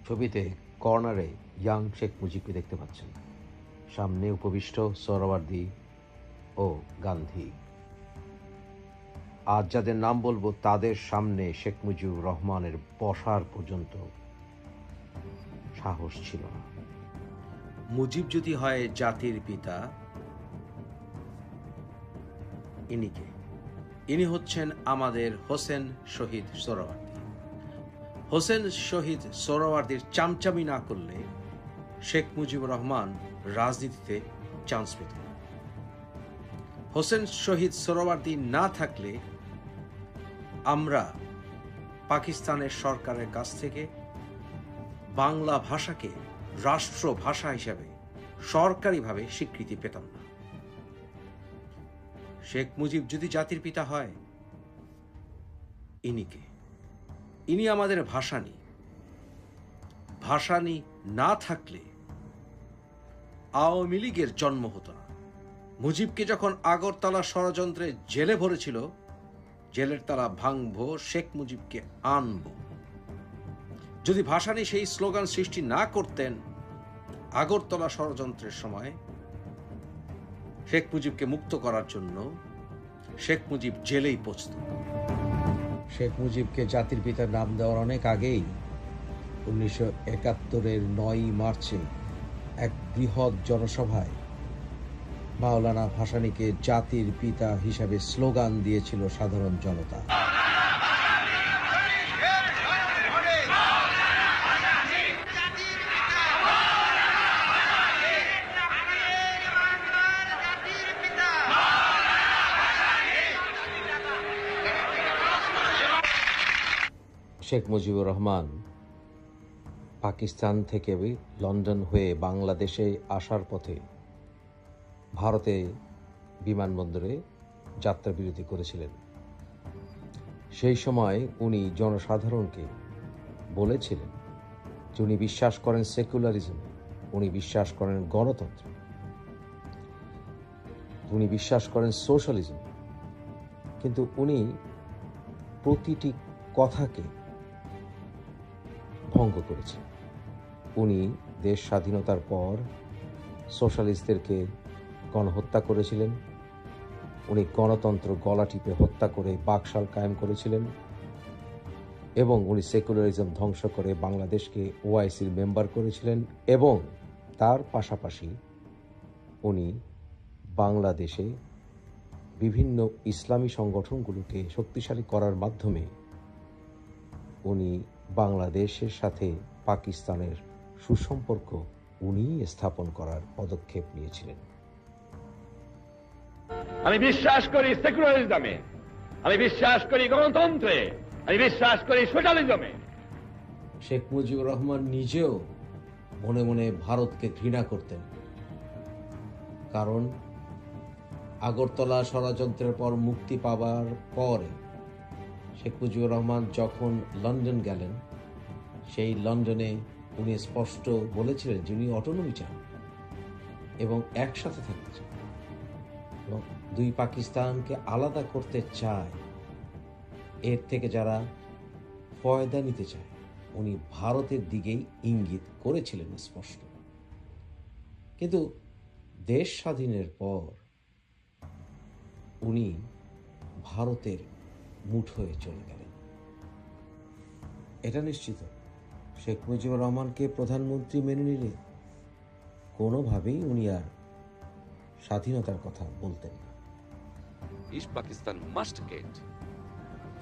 ছবিতে কর্নারে ইয়াং শেখ মুজিবকে দেখতে পাচ্ছেন, সামনে উপবিষ্ট সোহরাওয়ার্দী ও গান্ধী। আজ যাদের নাম বলবো তাদের সামনে শেখ মুজিবুর রহমানের বসার পর্যন্ত সাহস ছিল না। মুজিব যদি হয় জাতির পিতা, ইনি হচ্ছেন আমাদের হোসেন শহীদ সোহরাওয়ার্দী। হোসেন শহীদ সোহরাওয়ার্দীর চামচামি না করলে শেখ মুজিবুর রহমান রাজনীতিতে চান্স পেত না। হোসেন শহীদ সোহরাওয়ার্দী না থাকলে আমরা পাকিস্তানের সরকারের কাছ থেকে বাংলা ভাষাকে রাষ্ট্রভাষা হিসাবে সরকারিভাবে স্বীকৃতি পেতাম না। শেখ মুজিব যদি জাতির পিতা হয়, ইনি আমাদের ভাষানী না থাকলে আওয়ামী লীগের জন্ম হতো না। মুজিবকে যখন আগরতলা ষড়যন্ত্রে জেলে ভরেছিল, জেলের তালা ভাঙবো, শেখ মুজিবকে আনবো, যদি ভাষানী সেই স্লোগান সৃষ্টি না করতেন, আগরতলা ষড়যন্ত্রের সময় শেখ মুজিবকে মুক্ত করার জন্য শেখ মুজিব জেলেই পৌঁছত। শেখ মুজিবকে জাতির পিতার নাম দেওয়ার অনেক আগেই 1971-এর 9 মার্চে এক বৃহৎ জনসভায় মাওলানা ভাসানীকে জাতির পিতা হিসাবে স্লোগান দিয়েছিল সাধারণ জনতা। শেখ মুজিবুর রহমান পাকিস্তান থেকে লন্ডন হয়ে বাংলাদেশে আসার পথে ভারতে বিমানবন্দরে যাত্রা বিরতি করেছিলেন। সেই সময় উনি জনসাধারণকে বলেছিলেন যে উনি বিশ্বাস করেন সেকুলারিজমে, উনি বিশ্বাস করেন গণতন্ত্রে, উনি বিশ্বাস করেন সোশ্যালিজম, কিন্তু উনি প্রতিটি কথাকে ভঙ্গ করেছেন। উনি দেশ স্বাধীনতার পর সোশ্যালিস্টদেরকে গণহত্যা করেছিলেন, উনি গণতন্ত্র গলা টিপে হত্যা করে বাকশাল কায়েম করেছিলেন, এবং উনি সেকুলারিজম ধ্বংস করে বাংলাদেশকে ওআইসির মেম্বার করেছিলেন, এবং তার পাশাপাশি উনি বাংলাদেশে বিভিন্ন ইসলামী সংগঠনগুলোকে শক্তিশালী করার মাধ্যমে উনি বাংলাদেশের সাথে পাকিস্তানের সুসম্পর্ক উনি স্থাপন করার পদক্ষেপ নিয়েছিলেন। আমি বিশ্বাস করি সেকুলারিজমে, আমি বিশ্বাস করি গণতন্ত্রে, আমি বিশ্বাস করি সোশ্যালিজমে। শেখ মুজিবুর রহমান নিজেও মনে মনে ভারতকে ঘৃণা করতেন, কারণ আগরতলা ষড়যন্ত্রের পর মুক্তি পাবার পরে শেখ মুজিবুর রহমান যখন লন্ডন গেলেন, সেই লন্ডনে উনি স্পষ্ট বলেছিলেন যে উনি অটোনমি চান এবং একসাথে থাকতে চান এবং দুই পাকিস্তানকে আলাদা করতে চায়। এর থেকে যারা ফয়দা নিতে চায়, উনি ভারতের দিকেই ইঙ্গিত করেছিলেন স্পষ্ট। কিন্তু দেশ স্বাধীনের পর উনি ভারতের মুঠোয় চলে গেলেন। এটা নিশ্চিত শেখ মুজিবুর রহমানকে প্রধানমন্ত্রী মেনে নিলে কোনোভাবেই উনি আর স্বাধীনতার কথা বলতেন না। East Pakistan must get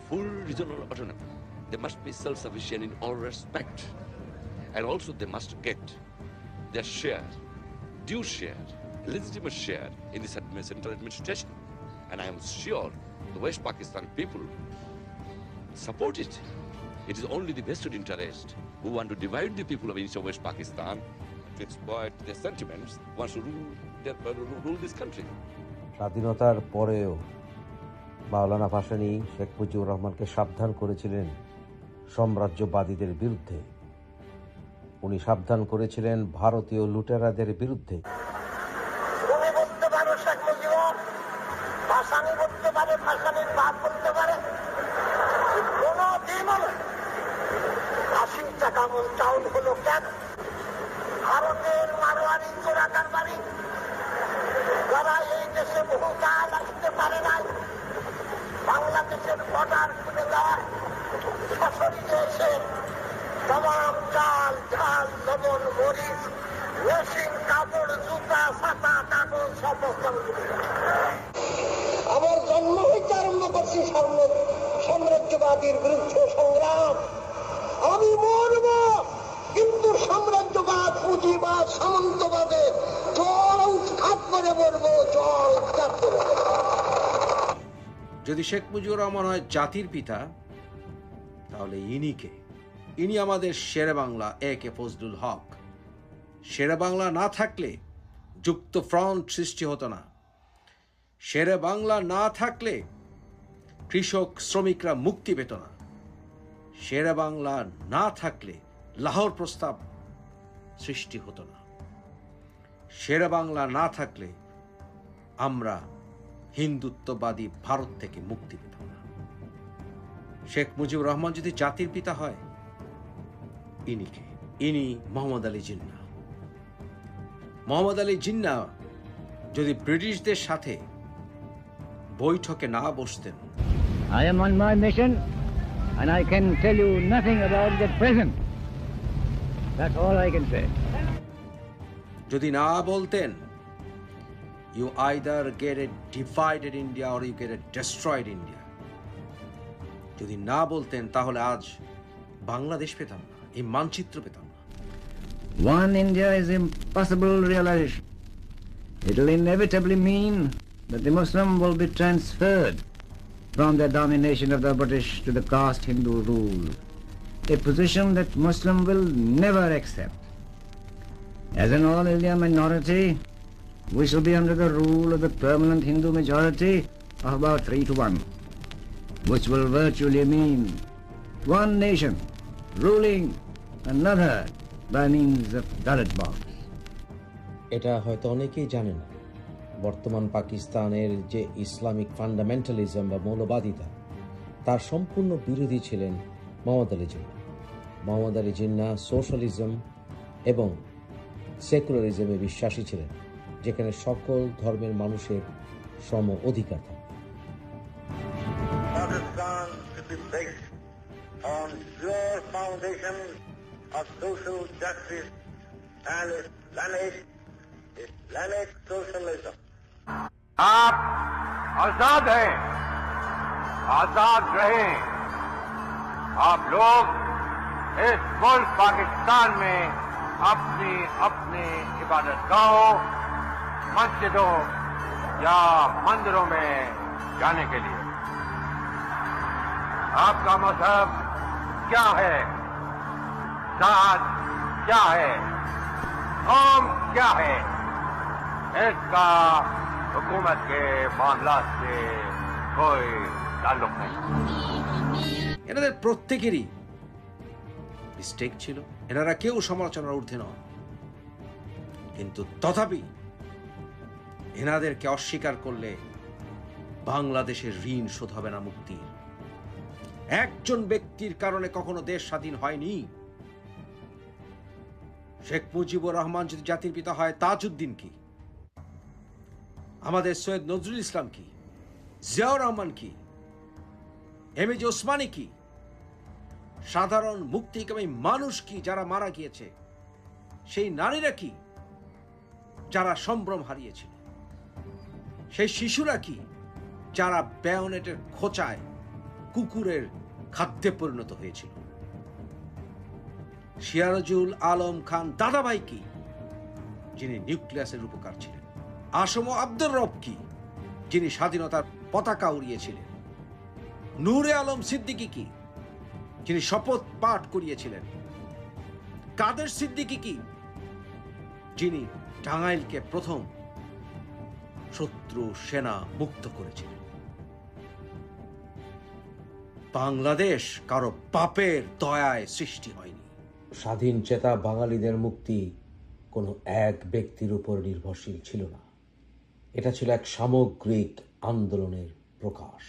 full regional autonomy. They must be self-sufficient in all respect, and also they must get their share, due share, legitimate share in this central administration. And I am sure the West Pakistan people support it. It is only the vested interest who want to divide the people of East and West Pakistan to exploit their sentiments, wants to rule this country. স্বাধীনতার পরেও মাওলানা ভাসানী শেখ মুজিবুর রহমানকে সাবধান করেছিলেন সাম্রাজ্যবাদীদের বিরুদ্ধে। উনি সাবধান করেছিলেন ভারতীয় লুটেরাদের বিরুদ্ধে। তুমি বলতে পারো শেখ মুজিবুর, ভাসানী বলতে পারে, ভাসানীর বাপ বলতে পারে, কোন দিন 80 টাকা এমন চাউল হলো কেন? ভারতের মারোয়ারি চোরাকার বাড়ি যারা এই দেশে বহুকাল আসতে পারে নাই, বাংলাদেশের বর্ডার খুলে দেওয়ায় সশরীরে এসে তমাম চাল ঝাল লবণ মরিচ মেশিন কাপড় জুতা ছাতা কাগজ সব আমার জন্ম হইতে আরম্ভ করছি সাম্রাজ্যবাদীর বিরুদ্ধে সংগ্রাম। আমি মরব, কিন্তু সাম্রাজ্যবাদ পুঁজিবাদ সামন্তবাদে জল উৎখাত করে মরবো, জল উৎখাত করে। যদি শেখ মুজিবুর রহমান হয় জাতির পিতা, তাহলে ইনি আমাদের শেরে বাংলা একে ফজলুল হক। শেরে বাংলা না থাকলে যুক্ত ফ্রন্ট সৃষ্টি হতো না। শেরে বাংলা না থাকলে কৃষক শ্রমিকরা মুক্তি পেত না। শেরে বাংলা না থাকলে লাহোর প্রস্তাব সৃষ্টি হতো না। শেরে বাংলা না থাকলে আমরা হিন্দুত্ববাদী ভারত থেকে মুক্তি পেতাম না। শেখ মুজিবুর রহমান যদি জাতির পিতা হয়, ইনি মোহাম্মদ আলী জিন্নাহ। মোহাম্মদ আলী জিন্নাহ যদি ব্রিটিশদের সাথে বৈঠকে না বসতেন, I am on my mission and I can tell you nothing about the present. That's all I can say. যদি না বলতেন, you either get a divided India or you get a destroyed India, যদি না বলতেন তাহলে আজ বাংলাদেশ পেতাম না, এই মানচিত্র পেতাম না। One India is impossible realization. It will inevitably mean that the Muslim will be transferred from the domination of the British to the caste Hindu rule, a position that Muslim will never accept. As an all-India minority, we shall be under the rule of the permanent Hindu majority of about 3-1, which will virtually mean one nation ruling another by means of ballot box. এটা হয়তো অনেকেই জানে না, বর্তমান পাকিস্তানের যে Islamic fundamentalism বা মৌলবাদিতা, তার সম্পূর্ণ বিরোধী ছিলেন মোহাম্মদ আলী জিন্নাহ। মোহাম্মদ আলী জিন্নাহ সোশ্যালিজম এবং সেকুলারিজমে বিশ্বাসী ছিলেন, যেখানে সকল ধর্মের মানুষের সম অধিকার থাকে। Pakistan should be based on pure foundation of social justice and Islamic socialism. आप आजाद हैं, आजाद रहें। आप लोग इस मुल्क पाकिस्तान में अपनी अपनी इबादतगाहों, मस्जिदों या मंदिरों में जाने के लिए आपका मजहब क्या है, जात क्या है, कौम क्या है, इसका हुकूमत के मामलात से कोई ताल्लुक नहीं। এনাদের প্রত্যেকেরই মিস্টেক ছিল, এনারা কেউ সমালোচনার ঊর্ধ্বে নন, কিন্তু তথাপি এনাদেরকে অস্বীকার করলে বাংলাদেশের ঋণ শোধ হবে না মুক্তির। একজন ব্যক্তির কারণে কখনো দেশ স্বাধীন হয়নি। শেখ মুজিবুর রহমান যদি জাতির পিতা হয়, তাজউদ্দিন কি, আমাদের সৈয়দ নজরুল ইসলাম কি, জিয়াউর রহমান কি, এমএ ওসমানী কি, সাধারণ মুক্তিকামী মানুষ কি যারা মারা গিয়েছে, সেই নারীরা কি যারা সম্ভ্রম হারিয়েছিল, সেই শিশুরা কি যারা বায়োনেটের খোঁচায় কুকুরের খাদ্যে পরিণত হয়েছিল, সিরাজুল আলম খান দাদাভাই কি যিনি নিউক্লিয়াসের উপকার ছিলেন, আসম আব্দুর রব কি যিনি স্বাধীনতার পতাকা উড়িয়েছিলেন, নূরে আলম সিদ্দিকী কি যিনি শপথ পাঠ করিয়েছিলেন, কাদের সিদ্দিকী কি যিনি টাঙ্গাইলকে প্রথম শত্রু সেনা মুক্ত করেছিলেন। বাংলাদেশ কারো পাপের দয়ায় সৃষ্টি হয়নি। স্বাধীন চেতা বাঙালিদের মুক্তি কোনো এক ব্যক্তির উপর নির্ভরশীল ছিল না, এটা ছিল এক সামগ্রিক আন্দোলনের প্রকাশ।